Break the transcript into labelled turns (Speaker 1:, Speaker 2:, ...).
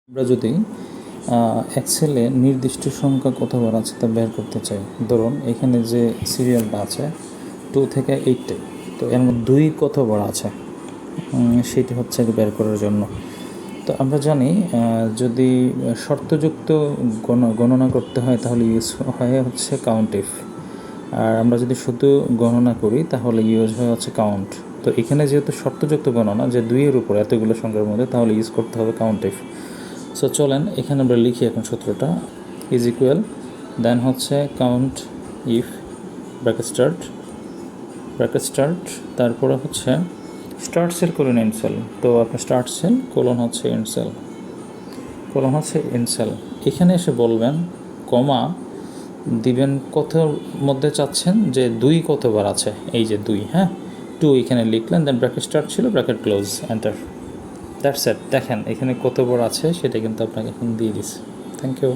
Speaker 1: আমরা যদি এক্সেলে নির্দিষ্ট সংখ্যা কতবার আছে তা বের করতে চাই, ধরুন এখানে যে সিরিয়ালটা আছে 2 থেকে 8, তো এর মধ্যে 2 কতবার আছে সেটি হচ্ছে বের করার জন্য। তো আমরা জানি যদি শর্তযুক্ত গণনা করতে হয় তাহলে ইউজ হয় হচ্ছে কাউন্ট ইফ, আর আমরা যদি শুধু গণনা করি তাহলে ইউজ হয় হচ্ছে কাউন্ট। তো এখানে যেহেতু শর্তযুক্ত গণনা যে 2-এর উপর এতগুলো সংখ্যার মধ্যে, তাহলে ইউজ করতে হবে কাউন্ট ইফ। সো চলেন এখানে আমরা লিখি এখন সূত্রটা, ইজ ইকুয়াল দেন হচ্ছে কাউন্ট ইফ ব্র্যাকেট স্টার্ট তারপরে হচ্ছে start cell colon end cell. তো আপনার স্টার্ট সেল কোলন হচ্ছে এন্ড সেল। এখানে এসে বলবেন কমা দিবেন কতর মধ্যে চাচ্ছেন, যে 2 কতবার আছে, এই যে 2, হ্যাঁ 2 এখানে লিখলেন, দেন ব্র্যাকেট স্টার্ট ছিল, bracket close, enter. That's it. দেখেন এখানে কতবার আছে সেটা কিন্তু আপনাকে এখন দিয়ে দিচ্ছে। Thank you.